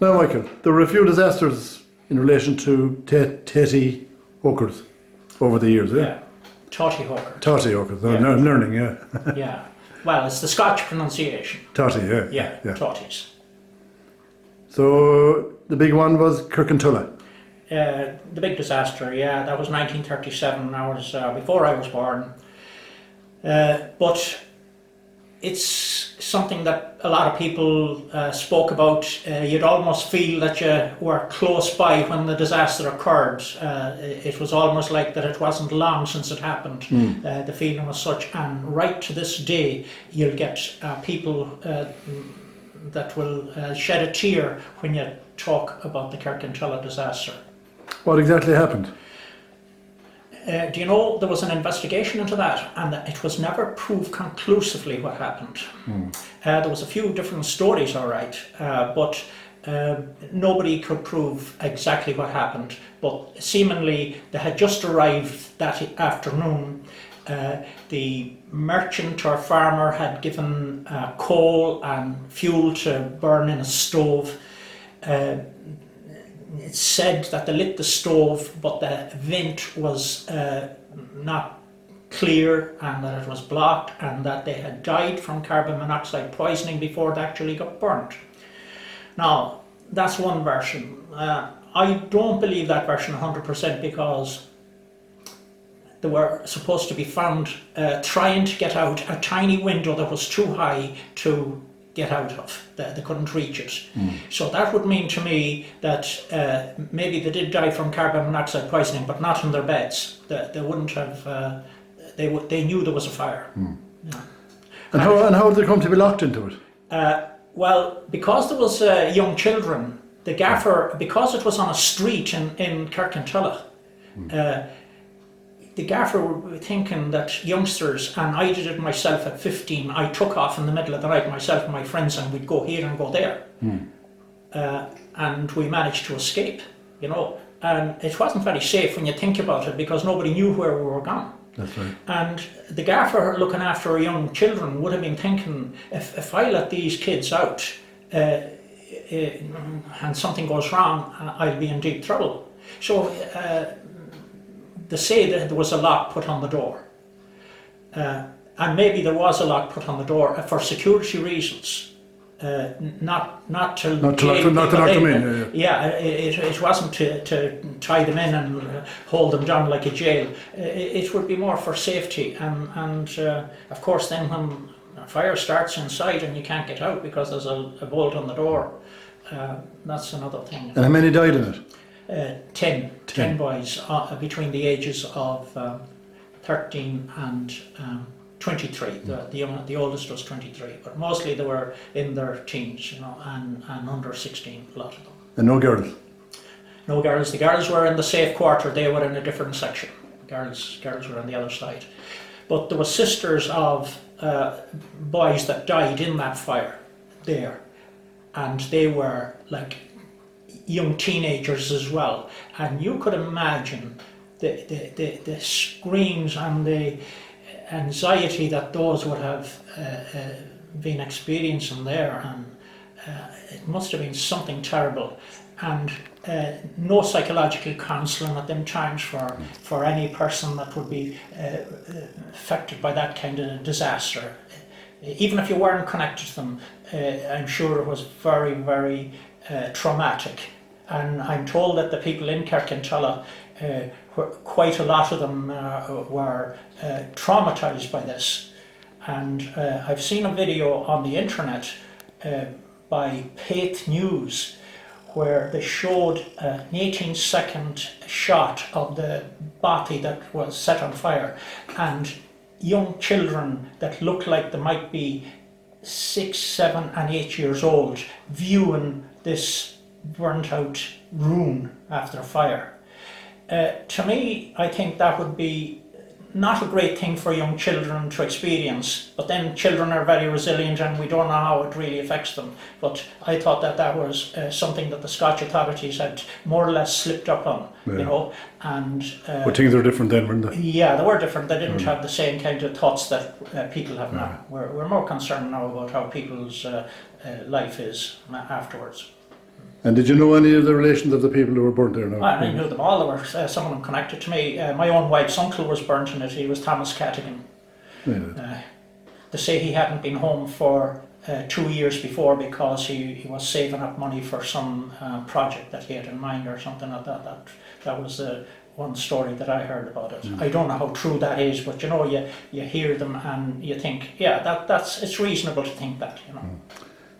Now, Michael, there were a few disasters in relation to Tattie Hokers over the years, Yeah, Tattie Hoker. Tattie Hokers, Yeah. I'm learning, yeah. Yeah, well, it's the Scotch pronunciation. Tattie, yeah. Yeah, Tatties. So the big one was Kirkintulla. The big disaster, yeah, that was 1937. I was before I was born. But it's something that a lot of people spoke about. You'd almost feel that you were close by when the disaster occurred. It was almost like that it wasn't long since it happened. The feeling was such, and right to this day you'll get people that will shed a tear when you talk about the Kirkintulla disaster. What exactly happened? Do you know there was an investigation into that, and it was never proved conclusively what happened. There was a few different stories, all right, but nobody could prove exactly what happened. But seemingly they had just arrived that afternoon. The merchant or farmer had given coal and fuel to burn in a stove. It's said that they lit the stove, but the vent was not clear and that it was blocked, and that they had died from carbon monoxide poisoning before they actually got burnt. Now, that's one version. I don't believe that version 100% because they were supposed to be found trying to get out a tiny window that was too high to get out of. They couldn't reach it. So that would mean to me that maybe they did die from carbon monoxide poisoning, but not in their beds. They wouldn't have. They knew there was a fire. Yeah. And how did they come to be locked into it? Well, because there was young children, the gaffer, because it was on a street in Kirkintulla, the gaffer were thinking that youngsters, and I did it myself at 15, I took off in the middle of the night, myself and my friends, and we'd go here and go there. And we managed to escape, you know. And it wasn't very safe when you think about it, because nobody knew where we were gone. That's right. And the gaffer looking after young children would have been thinking, if I let these kids out and something goes wrong, I'll be in deep trouble. So they say that there was a lock put on the door. And maybe there was a lock put on the door for security reasons. Not to lock them in. Yeah, it wasn't to tie them in and hold them down like a jail. It would be more for safety, and of course then when a fire starts inside and you can't get out because there's a bolt on the door, that's another thing. And how many died in it? 10 boys between the ages of 13 and 23. The oldest was 23, but mostly they were in their teens, you know, and under 16, a lot of them. And no girls? No girls. The girls were in the safe quarter. They were in a different section. Girls were on the other side. But there were sisters of boys that died in that fire there, and they were like young teenagers as well. And you could imagine the screams and the anxiety that those would have been experiencing there, and it must have been something terrible. And no psychological counselling at them times for any person that would be affected by that kind of disaster. Even if you weren't connected to them, I'm sure it was very, very traumatic. And I'm told that the people in Kirkintulla, quite a lot of them were traumatised by this. And I've seen a video on the internet by Paith News where they showed an 18-second shot of the bothy that was set on fire, and young children that looked like they might be 6, 7 and 8 years old viewing this burnt out ruin after a fire. To me, I think that would be not a great thing for young children to experience, but then children are very resilient and we don't know how it really affects them. But I thought that was something that the Scotch authorities had more or less slipped up on, you know. And but things are different then, weren't they? Yeah, they were different. They didn't have the same kind of thoughts that people have now. We're more concerned now about how people's life is afterwards. And did you know any of the relations of the people who were burnt there? No? I knew them all. There were some of them connected to me. My own wife's uncle was burnt in it. He was Thomas Catigan. Yeah. They say he hadn't been home for 2 years before because he was saving up money for some project that he had in mind or something like that. That was one story that I heard about it. I don't know how true that is, but you know, you hear them and you think, yeah, it's reasonable to think that, you know.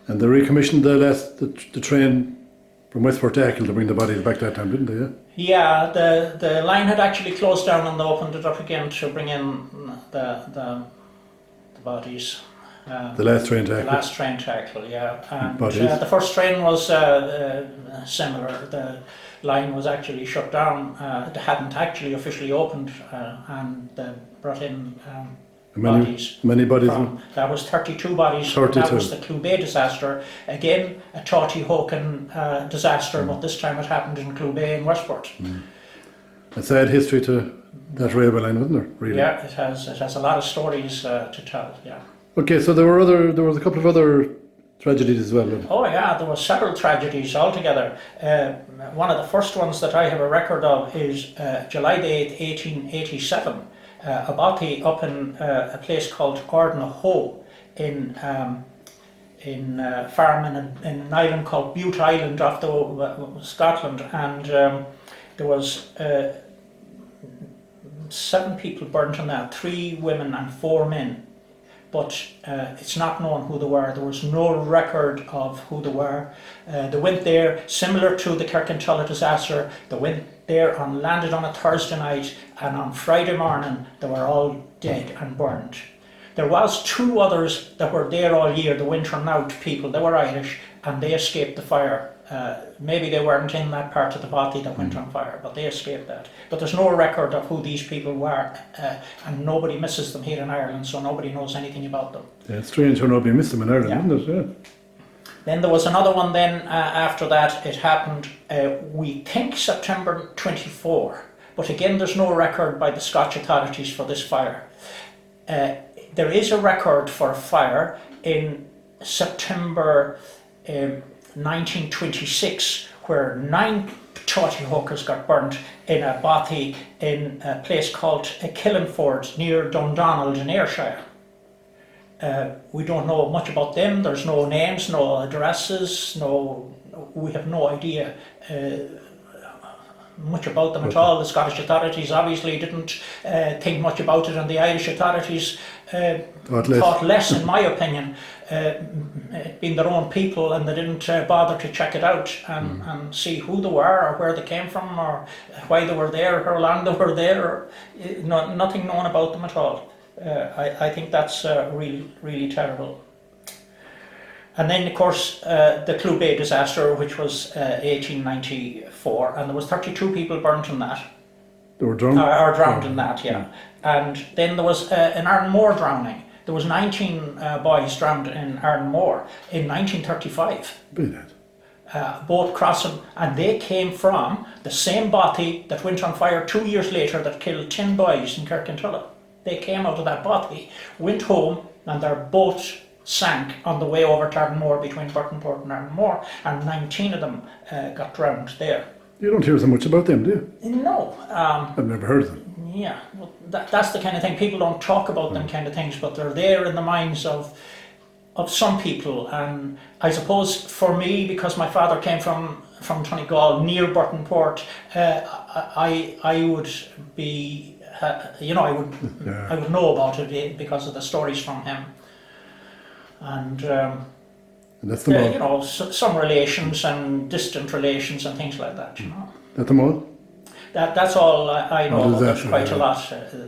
And they recommissioned the train from Westport to Achill to bring the bodies back that time, didn't they? Yeah. Yeah, the line had actually closed down and they opened it up again to bring in the bodies. The last train to The Achill. last train to Achill, yeah. And Bodies. the first train was similar. The line was actually shut down. It hadn't actually officially opened, and they brought in bodies. Many bodies. That was 32 bodies. 32. That was the Cloubet disaster. Again, a Tattie Hoker disaster, but this time it happened in Cloubet in Westport. A sad history to that railway line, wasn't there? Really. Yeah, it has a lot of stories to tell. Yeah. Okay, so there was a couple of other tragedies as well. Oh yeah, there were several tragedies altogether. One of the first ones that I have a record of is July the 8th, 1887. A bothy up in a place called O Donnell in farm in an island called Bute Island off the Scotland, and there was 7 people burnt in that, 3 women and 4 men. But it's not known who they were. There was no record of who they were. They went there, similar to the Kirkintilloch disaster, they went there and landed on a Thursday night, and on Friday morning they were all dead and burned. There was 2 others that were there all year, the winter and out people. They were Irish and they escaped the fire. Maybe they weren't in that part of the bothy that went on fire, but they escaped that. But there's no record of who these people were, and nobody misses them here in Ireland, so nobody knows anything about them. Yeah, it's strange how nobody missed them in Ireland, isn't it? Yeah. Then there was another one then after that. It happened, we think September 24, but again there's no record by the Scotch authorities for this fire. There is a record for a fire in September 1926 where 9 Tattie Hokers got burnt in a bothy in a place called Killinford near Dundonald in Ayrshire. We don't know much about them. There's no names, no addresses, we have no idea much about them at all. The Scottish authorities obviously didn't think much about it, and the Irish authorities thought less, in my opinion, being their own people, and they didn't bother to check it out and see who they were or where they came from or why they were there, how long they were there, or, nothing known about them at all. I think that's really, really terrible. And then, of course, the Cloubet disaster, which was 1894, and there was 32 people burnt in that. They were drowned? Or drowned in that, yeah. And then there was an Ardenmore drowning. There was 19 boys drowned in Ardenmore in 1935. Brilliant. Both crossing, and they came from the same bothy that went on fire 2 years later that killed 10 boys in Kirkintilloch. They came out of that bothy, went home, and their boat sank on the way over to Ardenmore between Burtonport and Ardenmore, and 19 of them got drowned there. You don't hear so much about them, do you? No. I've never heard of them. Yeah, well, that's the kind of thing. People don't talk about them kind of things, but they're there in the minds of some people. And I suppose for me, because my father came from Donegal near Burtonport, I would be, I would know about it because of the stories from him. And that's the mall. Some relations and distant relations and things like that. That's the mall? That's all I know about. There's quite a lot.